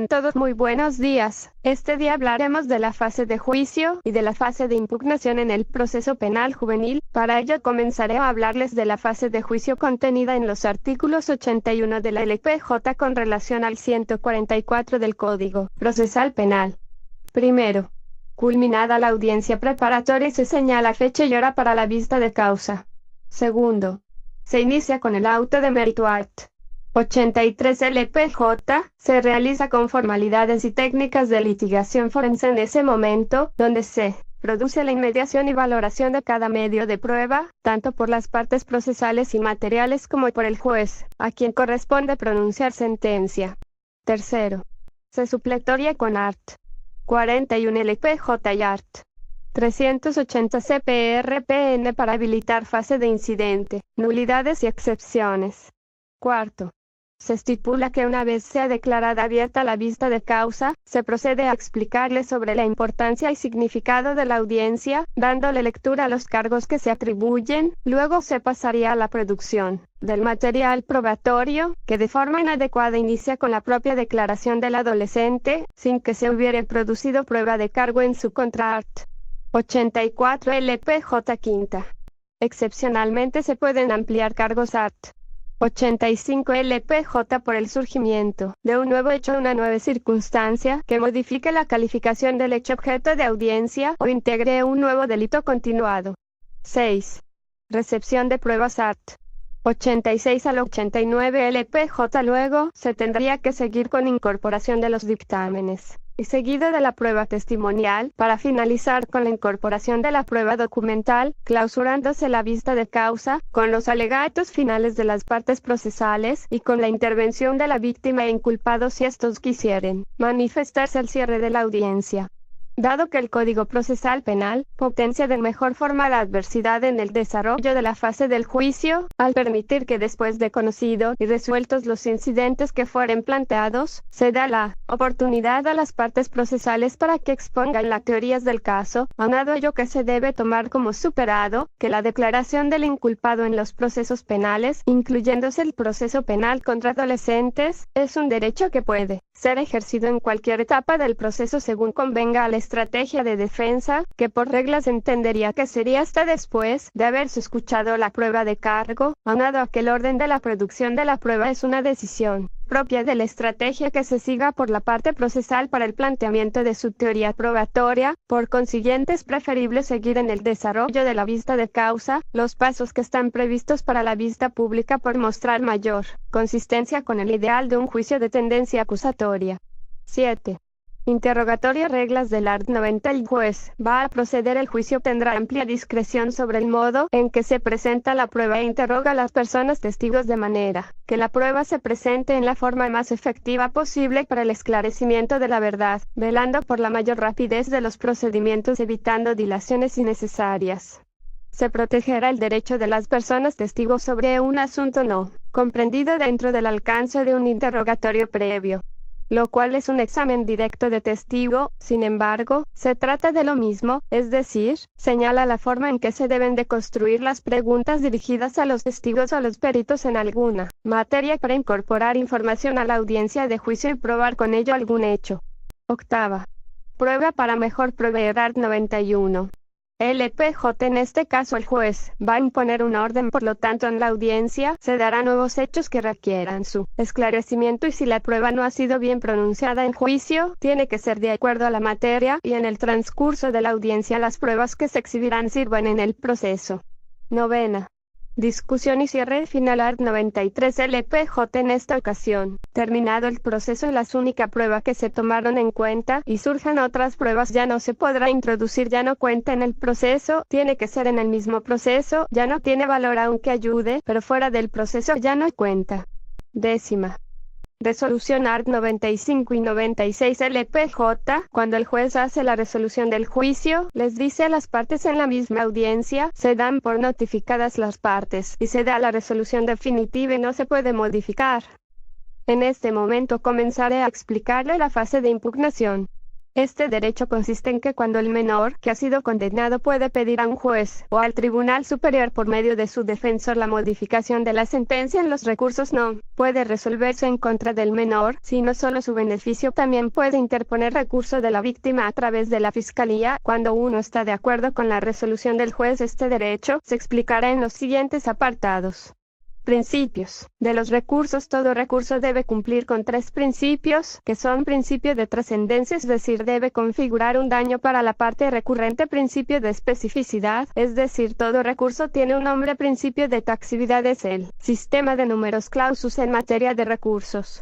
Tengan todos muy buenos días. Este día hablaremos de la fase de juicio y de la fase de impugnación en el proceso penal juvenil. Para ello comenzaré a hablarles de la fase de juicio contenida en los artículos 81 de la LPJ con relación al 144 del Código Procesal Penal. Primero, culminada la audiencia preparatoria se señala fecha y hora para la vista de causa. Segundo, se inicia con el auto de mérito art. 83 LPJ, se realiza con formalidades y técnicas de litigación forense en ese momento, donde se produce la inmediación y valoración de cada medio de prueba, tanto por las partes procesales y materiales como por el juez, a quien corresponde pronunciar sentencia. Tercero, se supletoria con art. 41 LPJ y art. 380 CPRPN para habilitar fase de incidente, nulidades y excepciones. Cuarto, se estipula que una vez sea declarada abierta la vista de causa, se procede a explicarle sobre la importancia y significado de la audiencia, dándole lectura a los cargos que se atribuyen. Luego se pasaría a la producción del material probatorio, que de forma inadecuada inicia con la propia declaración del adolescente, sin que se hubiere producido prueba de cargo en su contra art. 84 LPJ quinta. Excepcionalmente se pueden ampliar cargos art. 85 LPJ por el surgimiento de un nuevo hecho o una nueva circunstancia que modifique la calificación del hecho objeto de audiencia o integre un nuevo delito continuado. 6. Recepción de pruebas art. 86 al 89 LPJ. Luego se tendría que seguir con incorporación de los dictámenes y seguido de la prueba testimonial, para finalizar con la incorporación de la prueba documental, clausurándose la vista de causa, con los alegatos finales de las partes procesales, y con la intervención de la víctima e inculpado si estos quisieren manifestarse al cierre de la audiencia. Dado que el Código Procesal Penal potencia de mejor forma la adversidad en el desarrollo de la fase del juicio, al permitir que después de conocido y resueltos los incidentes que fueren planteados, se da la oportunidad a las partes procesales para que expongan las teorías del caso, aunado a ello que se debe tomar como superado, que la declaración del inculpado en los procesos penales, incluyéndose el proceso penal contra adolescentes, es un derecho que puede ser ejercido en cualquier etapa del proceso según convenga a la estrategia de defensa, que por reglas entendería que sería hasta después de haberse escuchado la prueba de cargo, aunado a que el orden de la producción de la prueba es una decisión propia de la estrategia que se siga por la parte procesal para el planteamiento de su teoría probatoria. Por consiguiente, es preferible seguir en el desarrollo de la vista de causa los pasos que están previstos para la vista pública por mostrar mayor consistencia con el ideal de un juicio de tendencia acusatoria. 7. Interrogatorio. Reglas del art. 90. El juez va a proceder el juicio tendrá amplia discreción sobre el modo en que se presenta la prueba e interroga a las personas testigos de manera que la prueba se presente en la forma más efectiva posible para el esclarecimiento de la verdad, velando por la mayor rapidez de los procedimientos, evitando dilaciones innecesarias. Se protegerá el derecho de las personas testigos sobre un asunto no comprendido dentro del alcance de un interrogatorio previo, lo cual es un examen directo de testigo. Sin embargo, se trata de lo mismo, es decir, señala la forma en que se deben de construir las preguntas dirigidas a los testigos o a los peritos en alguna materia para incorporar información a la audiencia de juicio y probar con ello algún hecho. Octava. Prueba para mejor proveer art. 91. LPJ. En este caso el juez va a imponer una orden, por lo tanto en la audiencia se darán nuevos hechos que requieran su esclarecimiento y si la prueba no ha sido bien pronunciada en juicio, tiene que ser de acuerdo a la materia y en el transcurso de la audiencia las pruebas que se exhibirán sirvan en el proceso. Novena. Discusión y cierre final art. 93 LPJ. En esta ocasión, terminado el proceso y las única prueba que se tomaron en cuenta y surjan otras pruebas ya no se podrá introducir, ya no cuenta en el proceso, tiene que ser en el mismo proceso, ya no tiene valor aunque ayude, pero fuera del proceso ya no cuenta. Décima. Resolución art. 95 y 96 LPJ. Cuando el juez hace la resolución del juicio, les dice a las partes en la misma audiencia, se dan por notificadas las partes, y se da la resolución definitiva y no se puede modificar. En este momento comenzaré a explicarle la fase de impugnación. Este derecho consiste en que cuando el menor que ha sido condenado puede pedir a un juez o al Tribunal Superior por medio de su defensor la modificación de la sentencia, en los recursos no puede resolverse en contra del menor, sino solo su beneficio. También puede interponer recurso de la víctima a través de la Fiscalía cuando uno está de acuerdo con la resolución del juez. Este derecho se explicará en los siguientes apartados. Principios de los recursos. Todo recurso debe cumplir con 3 principios, que son: principio de trascendencia, es decir, debe configurar un daño para la parte recurrente; principio de especificidad, es decir, todo recurso tiene un nombre; principio de taxividad, es el sistema de numerus clausus en materia de recursos.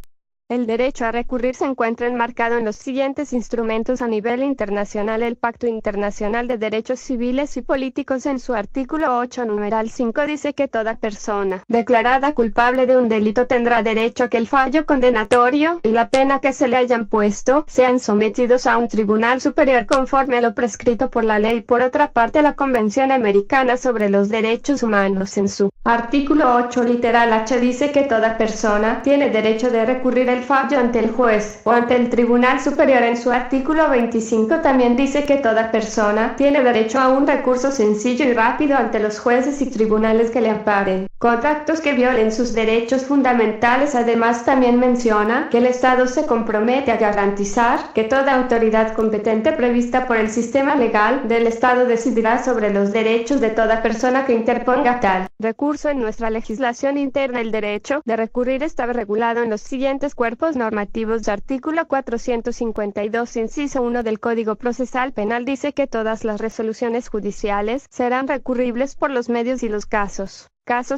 El derecho a recurrir se encuentra enmarcado en los siguientes instrumentos a nivel internacional: el Pacto Internacional de Derechos Civiles y Políticos, en su artículo 8, numeral 5, dice que toda persona declarada culpable de un delito tendrá derecho a que el fallo condenatorio y la pena que se le hayan puesto sean sometidos a un tribunal superior conforme a lo prescrito por la ley. Por otra parte, la Convención Americana sobre los Derechos Humanos, en su artículo 8, literal H, dice que toda persona tiene derecho de recurrir el fallo ante el juez o ante el Tribunal Superior. En su artículo 25 también dice que toda persona tiene derecho a un recurso sencillo y rápido ante los jueces y tribunales que le amparen contra actos que violen sus derechos fundamentales. Además, también menciona que el Estado se compromete a garantizar que toda autoridad competente prevista por el sistema legal del Estado decidirá sobre los derechos de toda persona que interponga tal recurso. En nuestra legislación interna, el derecho de recurrir está regulado en los siguientes cuerpos normativos. Artículo 452, inciso 1 del Código Procesal Penal, dice que todas las resoluciones judiciales serán recurribles por los medios y los casos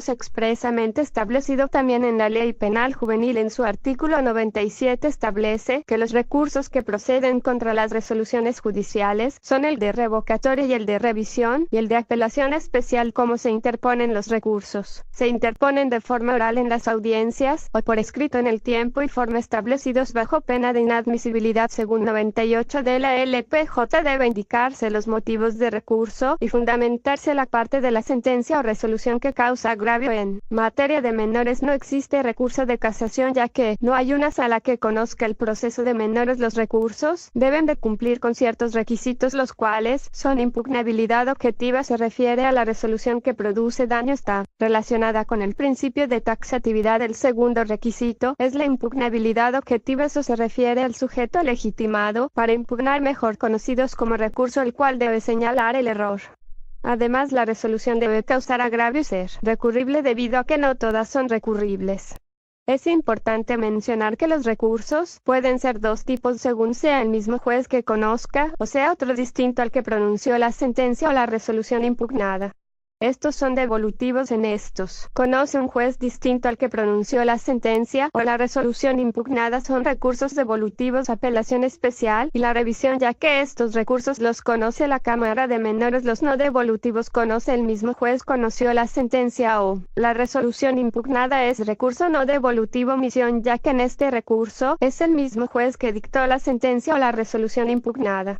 expresamente establecido también en la Ley Penal Juvenil. En su artículo 97 establece que los recursos que proceden contra las resoluciones judiciales son el de revocatoria y el de revisión, y el de apelación especial. ¿Cómo se interponen los recursos? Se interponen de forma oral en las audiencias, o por escrito en el tiempo y forma establecidos bajo pena de inadmisibilidad. Según 98 de la LPJ, debe indicarse los motivos de recurso y fundamentarse la parte de la sentencia o resolución que causa agravio. En materia de menores no existe recurso de casación, ya que no hay una sala que conozca el proceso de menores. Los recursos deben de cumplir con ciertos requisitos, los cuales son: impugnabilidad objetiva, se refiere a la resolución que produce daño, está relacionada con el principio de taxatividad. El segundo requisito es la impugnabilidad objetiva, eso se refiere al sujeto legitimado para impugnar, mejor conocidos como recurso, el cual debe señalar el error. Además, la resolución debe causar agravio y ser recurrible, debido a que no todas son recurribles. Es importante mencionar que los recursos pueden ser 2 tipos según sea el mismo juez que conozca, o sea otro distinto al que pronunció la sentencia o la resolución impugnada. Estos son devolutivos. En estos, conoce un juez distinto al que pronunció la sentencia o la resolución impugnada, son recursos devolutivos, apelación especial y la revisión, ya que estos recursos los conoce la Cámara de Menores. Los no devolutivos conoce el mismo juez conoció la sentencia o la resolución impugnada. Es recurso no devolutivo omisión, ya que en este recurso es el mismo juez que dictó la sentencia o la resolución impugnada.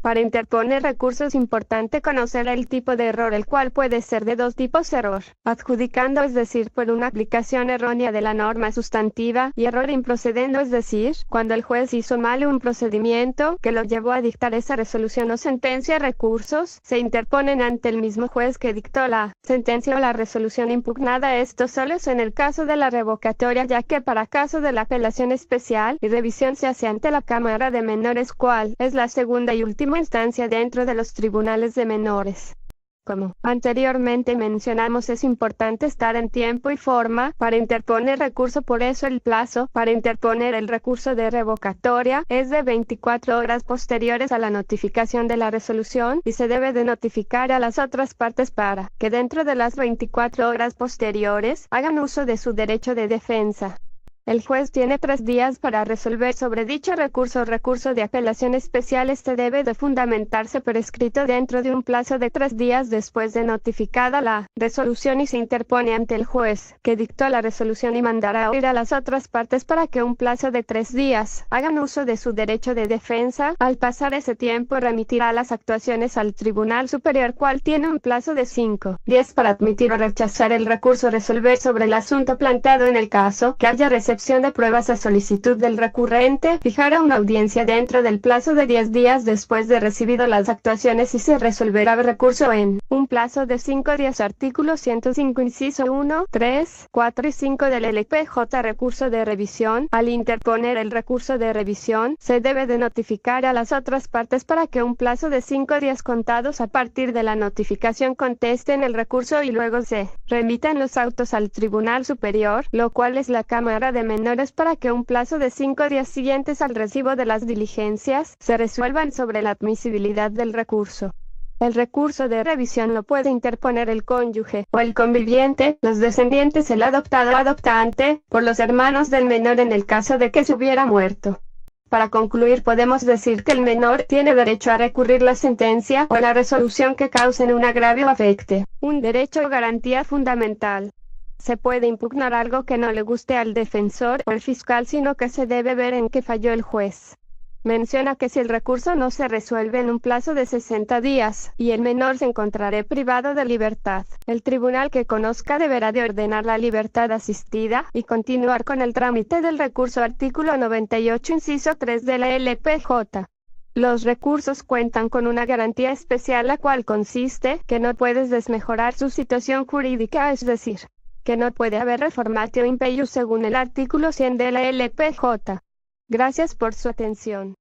Para interponer recursos es importante conocer el tipo de error, el cual puede ser de 2 tipos: error adjudicando, es decir, por una aplicación errónea de la norma sustantiva, y error improcedendo, es decir, cuando el juez hizo mal un procedimiento que lo llevó a dictar esa resolución o sentencia. Recursos se interponen ante el mismo juez que dictó la sentencia o la resolución impugnada. Esto solo es en el caso de la revocatoria, ya que para caso de la apelación especial y revisión se hace ante la Cámara de Menores, cual es la segunda y última instancia dentro de los tribunales de menores. Como anteriormente mencionamos, es importante estar en tiempo y forma para interponer recurso. Por eso el plazo para interponer el recurso de revocatoria es de 24 horas posteriores a la notificación de la resolución, y se debe de notificar a las otras partes para que dentro de las 24 horas posteriores hagan uso de su derecho de defensa. El juez tiene 3 días para resolver sobre dicho recurso. Recurso de apelación especial. Este debe de fundamentarse por escrito dentro de un plazo de 3 días después de notificada la resolución, y se interpone ante el juez que dictó la resolución y mandará oír a las otras partes para que un plazo de 3 días hagan uso de su derecho de defensa. Al pasar ese tiempo, remitirá las actuaciones al Tribunal Superior, cual tiene un plazo de 5 días para admitir o rechazar el recurso, resolver sobre el asunto planteado en el caso que haya recepción recepción de pruebas a solicitud del recurrente, fijará una audiencia dentro del plazo de 10 días después de recibido las actuaciones y se resolverá el recurso en un plazo de 5 días. Artículo 105 inciso 1, 3, 4 y 5 del LPJ. Recurso de revisión. Al interponer el recurso de revisión, se debe de notificar a las otras partes para que un plazo de 5 días contados a partir de la notificación contesten el recurso y luego se remitan los autos al Tribunal Superior, lo cual es la Cámara de Menores, para que un plazo de 5 días siguientes al recibo de las diligencias se resuelvan sobre la admisibilidad del recurso. El recurso de revisión lo puede interponer el cónyuge o el conviviente, los descendientes, el adoptado o adoptante, por los hermanos del menor en el caso de que se hubiera muerto. Para concluir, podemos decir que el menor tiene derecho a recurrir la sentencia o la resolución que causen un agravio o afecte un derecho o garantía fundamental. Se puede impugnar algo que no le guste al defensor o el fiscal, sino que se debe ver en qué falló el juez. Menciona que si el recurso no se resuelve en un plazo de 60 días, y el menor se encontrará privado de libertad, el tribunal que conozca deberá de ordenar la libertad asistida, y continuar con el trámite del recurso. Artículo 98 inciso 3 de la LPJ. Los recursos cuentan con una garantía especial, la cual consiste que no puedes desmejorar su situación jurídica, es decir, que no puede haber reformatio impeius según el artículo 100 de la LPJ. Gracias por su atención.